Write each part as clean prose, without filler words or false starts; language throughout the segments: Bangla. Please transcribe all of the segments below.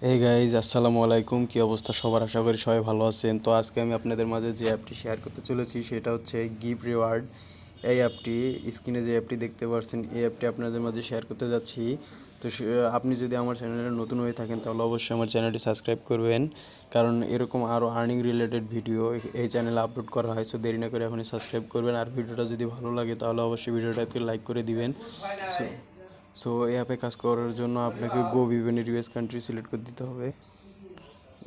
এই গাইজ আসসালামু আলাইকুম, কী অবস্থা সবার? আশা করি সবাই ভালো আছেন। তো আজকে আমি আপনাদের মাঝে যে অ্যাপটি শেয়ার করতে চলেছি সেটা হচ্ছে গিভ রিওয়ার্ড। এই অ্যাপটি, স্ক্রিনে যে অ্যাপটি দেখতে পাচ্ছেন, এই অ্যাপটি আপনাদের মাঝে শেয়ার করতে যাচ্ছি। তো আপনি যদি আমার চ্যানেলে নতুন হয়ে থাকেন তাহলে অবশ্যই আমার চ্যানেলটি সাবস্ক্রাইব করবেন, কারণ এরকম আরও আর্নিং রিলেটেড ভিডিও এই চ্যানেলে আপলোড করা হয়। সো দেরি না করে এখনই সাবস্ক্রাইব করবেন, আর ভিডিওটা যদি ভালো লাগে তাহলে অবশ্যই ভিডিওটাকে লাইক করে দিবেন। সো সো এই অ্যাপে কাজ করার জন্য আপনাকে গো ভিভিএনের ইউএস কান্ট্রি সিলেক্ট করে দিতে হবে।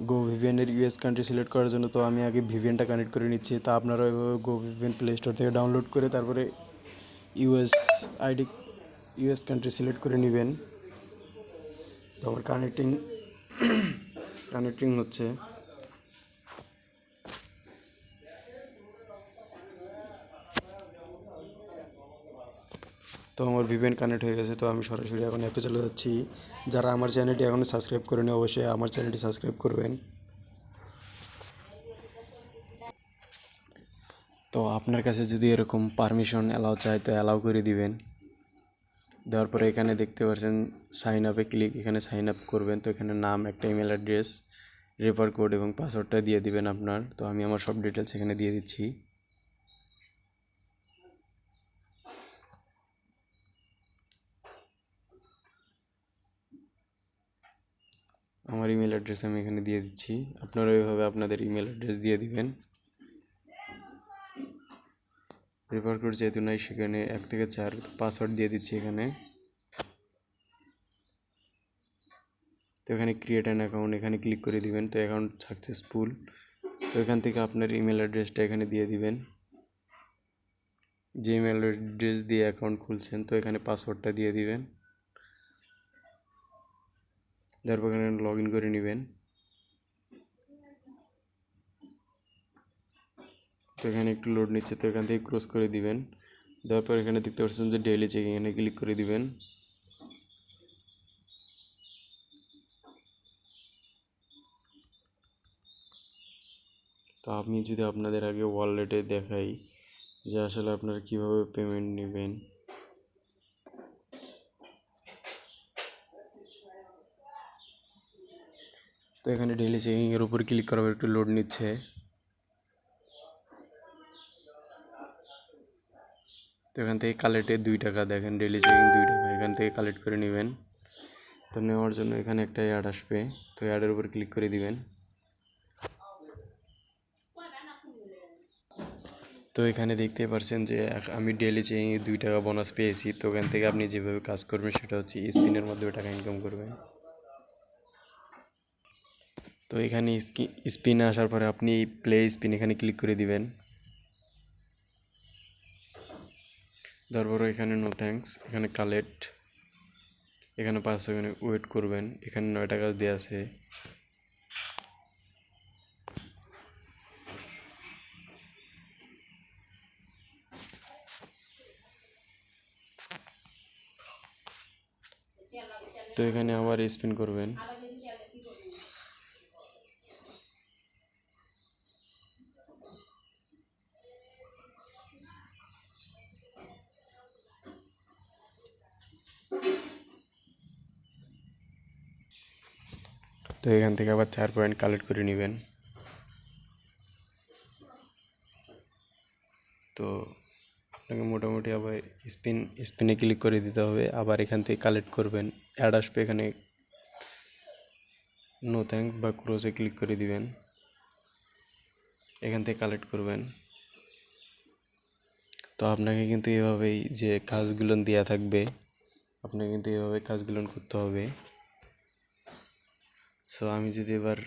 গো ভিভিএনের ইউএস কান্ট্রি সিলেক্ট করার জন্য তো আমি আগে ভিভিএনটা কানেক্ট করে নিচ্ছি। তা আপনারা এভাবে গো ভিভিএন প্লে স্টোর থেকে ডাউনলোড করে তারপরে US ID US country select করে নেবেন। তো আমার কানেক্টিং হচ্ছে। তো আমার ভিভিএন কানেক্ট হয়ে গেছে। তো আমি সরাসরি এখন অ্যাপে চলে যাচ্ছি। যারা আমার চ্যানেলটি এখনও সাবস্ক্রাইব করেনি অবশ্যই আমার চ্যানেলটি সাবস্ক্রাইব করবেন। তো আপনার কাছে যদি এরকম পারমিশন অ্যালাউ চায় তো অ্যালাউ করে দিবেন। দেওয়ার পরে এখানে দেখতে পাচ্ছেন সাইন আপে ক্লিক, এখানে সাইন আপ করবেন। তো এখানে নাম, একটা ইমেল অ্যাড্রেস, রেফার কোড এবং পাসওয়ার্ডটা দিয়ে দিবেন আপনার। তো আমি আমার সব ডিটেলস এখানে দিয়ে দিচ্ছি। আমার ইমেল অ্যাড্রেস আমি এখানে দিয়ে দিচ্ছি। আপনারা এইভাবে আপনাদের ইমেল অ্যাড্রেস দিয়ে দিবেন। রেফার কোড যেহেতু নাই সেখানে 1 থেকে 4 পাসওয়ার্ড দিয়ে দিচ্ছি এখানে। তো এখানে ক্রিয়েট অ্যান অ্যাকাউন্ট এখানে ক্লিক করে দিবেন। তো অ্যাকাউন্ট সাকসেসফুল। তো এখান থেকে আপনার ইমেল অ্যাড্রেসটা এখানে দিয়ে দিবেন, যে ইমেল অ্যাড্রেস দিয়ে অ্যাকাউন্ট খুলছেন। তো এখানে পাসওয়ার্ডটা দিয়ে দিবেন, তারপর এখানে লগ ইন করে নেবেন। তো এখানে একটু লোড নিচ্ছে, তো এখান থেকে ক্রস করে দিবেন। দেওয়ার পর এখানে দেখতে পাচ্ছেন যে ডেইলি চেকিং, এখানে ক্লিক করে দিবেন। তো আমি যদি আপনাদের আগে ওয়ালেটে দেখাই যে আসলে আপনারা কীভাবে পেমেন্ট নেবেন। তো এখানে ডেইলি চেকিংয়ের উপর ক্লিক করার পর একটু লোড নিচ্ছে। তো এখান থেকে কালেক্টে 2 টাকা, দেখেন ডেইলি চেকিং 2 টাকা, এখান থেকে কালেক্ট করে নেবেন। তো নেওয়ার জন্য এখানে একটা অ্যাড আসবে, তো অ্যাডের উপর ক্লিক করে দিবেন। তো এখানে দেখতে পাচ্ছেন যে আমি ডেইলি চেকিংয়ে 2 টাকা বোনাস পেয়েছি। তো এখান থেকে আপনি যেভাবে কাজ করবেন সেটা হচ্ছে স্পিনের মাধ্যমে টাকা ইনকাম করবেন। তো এখানে স্পিনে আসার পরে আপনি প্লে স্পিন এখানে ক্লিক করে দিবেন। তারপর এখানে নো থ্যাঙ্কস, এখানে কালেক্ট, এখানে 5 সেকেন্ড ওয়েট করবেন। এখানে 9 টাকা দেওয়া আছে। তো এখানে আবার স্পিন করবেন। তো এখান থেকে আবার 4 পয়েন্ট কালেক্ট করে নেবেন। তো আপনাকে মোটামুটি আবার স্পিনে ক্লিক করে দিতে হবে, আবার এখান থেকে কালেক্ট করবেন। অ্যাড আসবে, এখানে নো থ্যাঙ্কস বা ক্রসে ক্লিক করে দিবেন, এখান থেকে কালেক্ট করবেন। তো আপনাকে কিন্তু এভাবেই যে কাজগুলো দেওয়া থাকবে, আপনাকে কিন্তু এভাবে কাজগুলো করতে হবে। সো আমি যদি এবার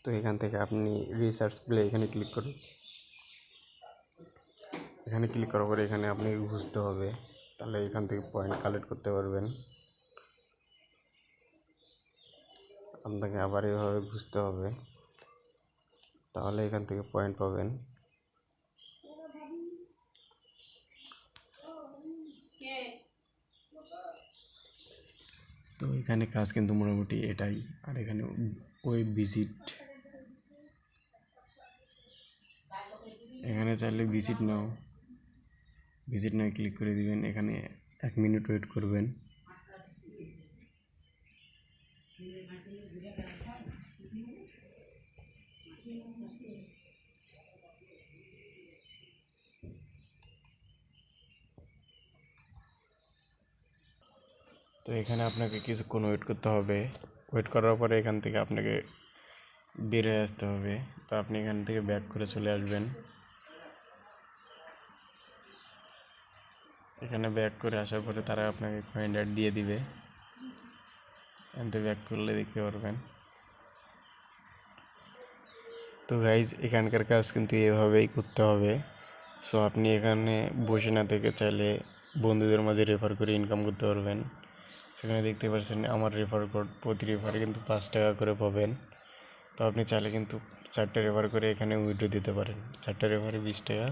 তো এখান থেকে আপনি রিসার্চ প্লে এখানে ক্লিক করুন। এখানে ক্লিক করার পরে এখানে আপনাকে ঘুষতে হবে, তাহলে এখান থেকে পয়েন্ট কালেক্ট করতে পারবেন। আপনাকে আবার এভাবে ঘুষতে হবে, তাহলে এখান থেকে পয়েন্ট পাবেন। তো এখানে কাজ কিন্তু মোটামুটি এটাই। আর এখানে ওয়েব ভিজিট, এখানে এখানে চাইলে ভিজিট নাও ক্লিক করে দিবেন। এখানে 1 মিনিট ওয়েট করবেন। তো এখানে আপনাকে কিছুক্ষণ ওয়েট করতে হবে। ওয়েট করার পরে এখান থেকে আপনাকে বের হয়ে আসতে হবে। তো আপনি এখান থেকে ব্যাক করে চলে আসবেন। এখানে ব্যাক করে আসার পরে তারা আপনাকে কয়েন অ্যাড দিয়ে দিবে। এখান থেকে ব্যাক করলে দেখতে পারবেন। তো গাইজ এখানকার কাজ কিন্তু এভাবেই করতে হবে। সো আপনি এখানে বসে না থেকে চাইলে বন্ধুদের মাঝে রেফার করে ইনকাম করতে পারবেন। সেখানে দেখতে পাচ্ছেন আমার রেফার কোড, প্রতি রেফারে কিন্তু 5 টাকা করে পাবেন। তো আপনি চাইলে কিন্তু 4টে রেফার করে এখানে উইথড্র দিতে পারেন। 4টে রেফারে 20 টাকা।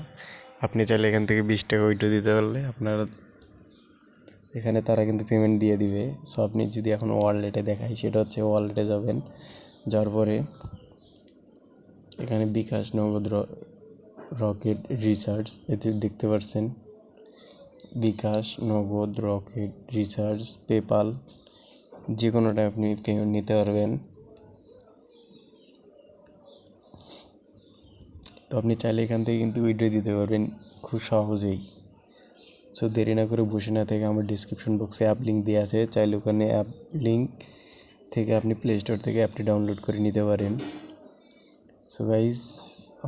আপনি চাইলে এখান থেকে 20 টাকা উইথড্র দিতে পারলে আপনারা এখানে তারা কিন্তু পেমেন্ট দিয়ে দিবে। সো আপনি যদি এখন ওয়ালেটে দেখাই, সেটা হচ্ছে ওয়ালেটে যাবেন। যাওয়ার পরে এখানে বিকাশ, নগদ, রকেট, রিচার্জ এতে দেখতে পাচ্ছেন। বিকাশ, নগদ, রকেট, রিচার্জ, পেপাল যে কোনোটা আপনি পেমেন্ট নিতে পারবেন। তো আপনি চাইলে এখান থেকে কিন্তু উইথড্র দিতে পারবেন খুব সহজেই। সো দেরি না করে বসে না থেকে আমার ডিসক্রিপশন বক্সে অ্যাপ লিঙ্ক দেওয়া আছে, চাইলে ওখানে অ্যাপ লিঙ্ক থেকে আপনি প্লে স্টোর থেকে অ্যাপটি ডাউনলোড করে নিতে পারেন। সো গাইজ,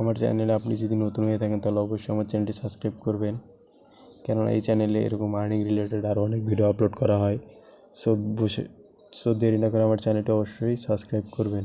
আমার চ্যানেলে আপনি যদি নতুন হয়ে থাকেন তাহলে অবশ্যই আমার চ্যানেলটি সাবস্ক্রাইব করবেন, কেননা এই চ্যানেলে এরকম আর্নিং রিলেটেড আরও অনেক ভিডিও আপলোড করা হয়। সো দেরি না করে আমার চ্যানেলটি অবশ্যই সাবস্ক্রাইব করবেন।